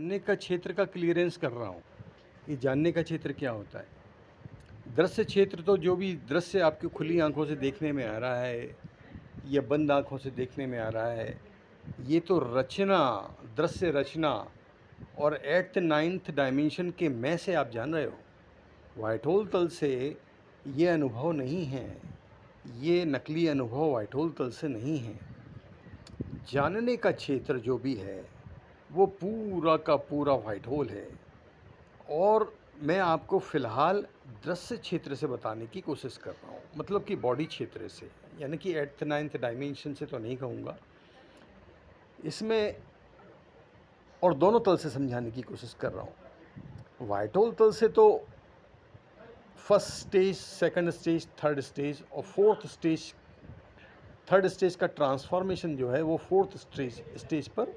जानने का क्षेत्र का क्लियरेंस कर रहा हूँ कि जानने का क्षेत्र क्या होता है। दृश्य क्षेत्र तो जो भी दृश्य आपकी खुली आंखों से देखने में आ रहा है या बंद आंखों से देखने में आ रहा है, ये तो रचना, दृश्य रचना और एट द नाइन्थ डायमेंशन के मैं से आप जान रहे हो। व्हाइट होल तल से ये अनुभव नहीं है, ये नकली अनुभव व्हाइट होल तल से नहीं है। जानने का क्षेत्र जो भी है वो पूरा का पूरा व्हाइट होल है। और मैं आपको फ़िलहाल दृश्य क्षेत्र से बताने की कोशिश कर रहा हूँ, मतलब कि बॉडी क्षेत्र से, यानी कि एट द नाइन्थ डायमेंशन से तो नहीं कहूँगा इसमें, और दोनों तल से समझाने की कोशिश कर रहा हूँ। व्हाइट होल तल से तो first stage, second stage, third stage और फोर्थ स्टेज, थर्ड स्टेज का ट्रांसफॉर्मेशन जो है वो फोर्थ स्टेज पर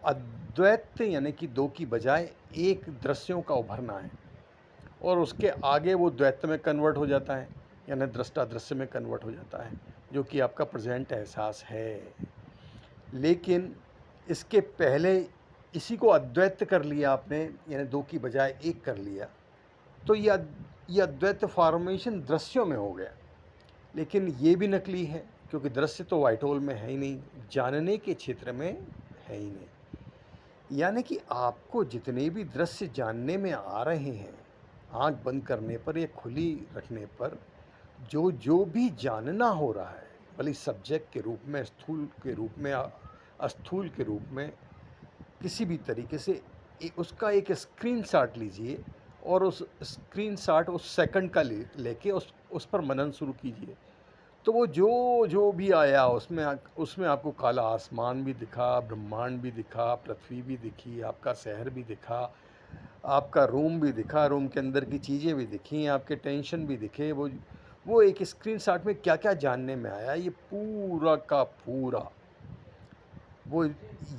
अद्वैत यानी कि दो की बजाय एक दृश्यों का उभरना है, और उसके आगे वो द्वैत में कन्वर्ट हो जाता है, यानी दृष्टा दृश्य में कन्वर्ट हो जाता है, जो कि आपका प्रेजेंट एहसास है। लेकिन इसके पहले इसी को अद्वैत कर लिया आपने, यानी दो की बजाय एक कर लिया, तो ये अद्वैत फॉर्मेशन दृश्यों में हो गया। लेकिन ये भी नकली है, क्योंकि दृश्य तो व्हाइट होल में है ही नहीं, जानने के क्षेत्र में है ही नहीं। यानी कि आपको जितने भी दृश्य जानने में आ रहे हैं, आंख बंद करने पर या खुली रखने पर जो जो भी जानना हो रहा है, भले सब्जेक्ट के रूप में, स्थूल के रूप में, अस्थूल के रूप में, किसी भी तरीके से उसका एक स्क्रीनशॉट लीजिए और उस स्क्रीनशॉट उस सेकंड का लेके उस पर मनन शुरू कीजिए। तो वो जो जो भी आया उसमें आपको काला आसमान भी दिखा, ब्रह्मांड भी दिखा, पृथ्वी भी दिखी, आपका शहर भी दिखा, आपका रूम भी दिखा, रूम के अंदर की चीज़ें भी दिखी, आपके टेंशन भी दिखे। वो एक स्क्रीनशॉट में क्या क्या जानने में आया, ये पूरा का पूरा वो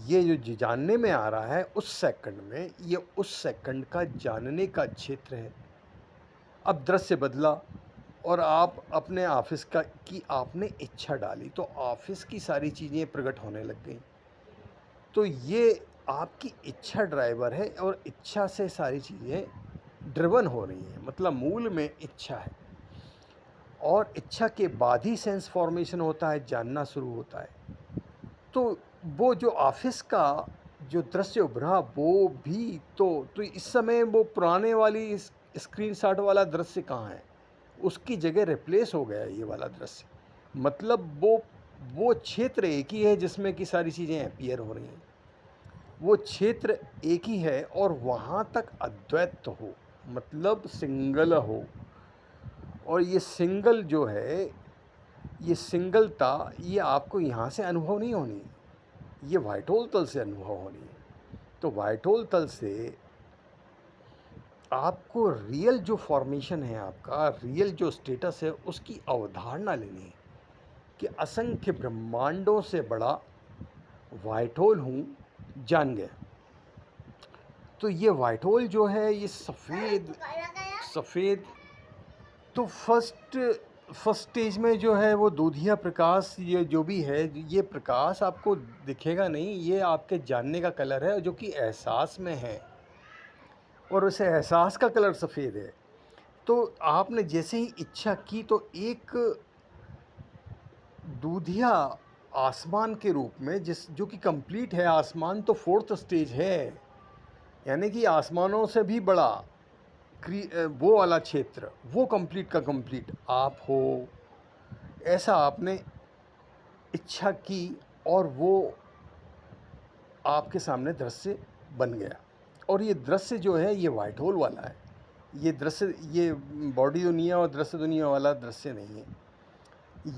ये जो जानने में आ रहा है उस सेकंड में, ये उस सेकंड का जानने का क्षेत्र है। अब दृश्य बदला और आप अपने ऑफिस की आपने इच्छा डाली, तो ऑफिस की सारी चीज़ें प्रकट होने लग गई। तो ये आपकी इच्छा ड्राइवर है और इच्छा से सारी चीज़ें ड्रिवन हो रही हैं, मतलब मूल में इच्छा है, और इच्छा के बाद ही सेंस फॉर्मेशन होता है, जानना शुरू होता है। तो वो जो ऑफिस का जो दृश्य उभरा वो भी तो इस समय वो पुराने वाली स्क्रीनशॉट वाला दृश्य कहाँ है, उसकी जगह रिप्लेस हो गया ये वाला दृश्य। मतलब वो क्षेत्र एक ही है जिसमें कि सारी चीज़ें अपीयर हो रही हैं, वो क्षेत्र एक ही है, और वहाँ तक अद्वैत हो, मतलब सिंगल हो। और ये सिंगल जो है, ये सिंगलता, ये आपको यहाँ से अनुभव नहीं होनी, ये व्हाइट होल तल से अनुभव होनी है। तो व्हाइट होल तल से आपको रियल जो फॉर्मेशन है, आपका रियल जो स्टेटस है, उसकी अवधारणा लेनी है कि असंख्य ब्रह्मांडों से बड़ा व्हाइट होल हूँ, जान गया। तो ये व्हाइट होल जो है, ये सफ़ेद सफ़ेद, तो फर्स्ट स्टेज में जो है वो दूधिया प्रकाश, ये जो भी है, ये प्रकाश आपको दिखेगा नहीं, ये आपके जानने का कलर है जो कि एहसास में है, और उस एहसास का कलर सफ़ेद है। तो आपने जैसे ही इच्छा की तो एक दूधिया आसमान के रूप में, जो कि कंप्लीट है, आसमान तो फोर्थ स्टेज है, यानी कि आसमानों से भी बड़ा वो वाला क्षेत्र, वो कंप्लीट का कंप्लीट आप हो, ऐसा आपने इच्छा की और वो आपके सामने दृश्य बन गया। और ये दृश्य जो है ये व्हाइट होल वाला है, ये दृश्य, ये बॉडी दुनिया और दृश्य दुनिया वाला दृश्य नहीं है।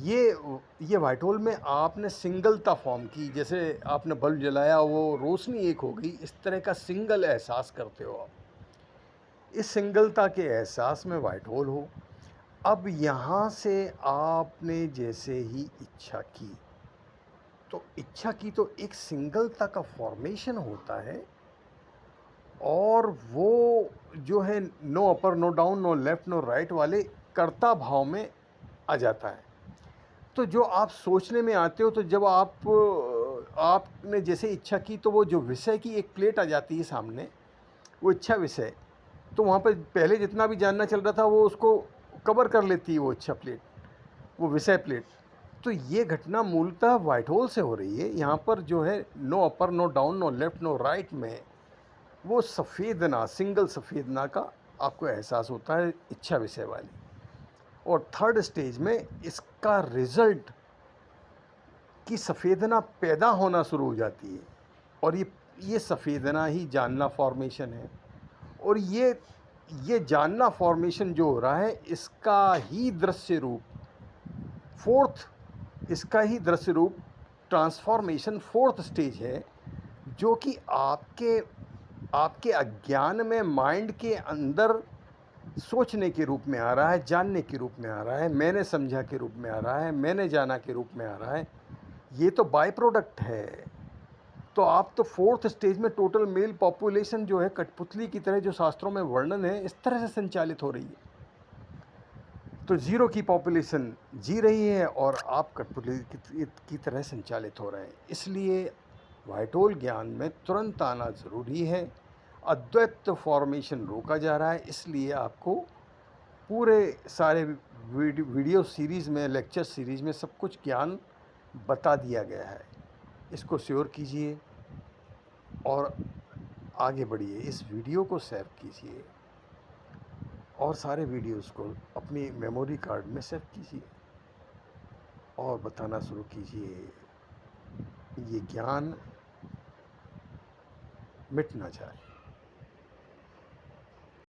ये व्हाइट होल में आपने सिंगलता फॉर्म की, जैसे आपने बल्ब जलाया वो रोशनी एक हो गई, इस तरह का सिंगल एहसास करते हो आप। इस सिंगलता के एहसास में व्हाइट होल हो। अब यहाँ से आपने जैसे ही इच्छा की, तो इच्छा की तो एक सिंगलता का फॉर्मेशन होता है, और वो जो है no upper no down no left no right वाले कर्ता भाव में आ जाता है। तो जो आप सोचने में आते हो, तो जब आप आपने जैसे इच्छा की तो वो जो विषय की एक प्लेट आ जाती है सामने, वो इच्छा विषय, तो वहाँ पर पहले जितना भी जानना चल रहा था वो उसको कवर कर लेती है वो इच्छा प्लेट, वो विषय प्लेट। तो ये घटना मूलतः व्हाइट होल से हो रही है। यहाँ पर जो है no upper, no down, no left, no right में वो सफ़ेदना, सिंगल सफ़ेदना का आपको एहसास होता है, इच्छा विषय वाली। और थर्ड स्टेज में इसका रिजल्ट की सफ़ेदना पैदा होना शुरू हो जाती है, और ये सफ़ेदना ही जानना फॉर्मेशन है। और ये जानना फॉर्मेशन जो हो रहा है, इसका ही दृश्य रूप इसका ही दृश्य रूप ट्रांसफॉर्मेशन फोर्थ स्टेज है, जो कि आपके अज्ञान में माइंड के अंदर सोचने के रूप में आ रहा है, जानने के रूप में आ रहा है, मैंने समझा के रूप में आ रहा है, मैंने जाना के रूप में आ रहा है। ये तो बाय प्रोडक्ट है। तो आप तो फोर्थ स्टेज में टोटल मेल पॉपुलेशन जो है कठपुतली की तरह, जो शास्त्रों में वर्णन है, इस तरह से संचालित हो रही है। तो ज़ीरो की पॉपुलेशन जी रही है और आप कठपुतली की तरह संचालित हो रहे हैं। इसलिए व्हाइट होल ज्ञान में तुरंत आना ज़रूरी है। अद्वैत फॉर्मेशन रोका जा रहा है, इसलिए आपको पूरे सारे वीडियो सीरीज़ में, लेक्चर सीरीज़ में सब कुछ ज्ञान बता दिया गया है। इसको श्योर कीजिए और आगे बढ़िए। इस वीडियो को सेव कीजिए और सारे वीडियोस को अपनी मेमोरी कार्ड में सेव कीजिए और बताना शुरू कीजिए। ये ज्ञान मिट ना जाए।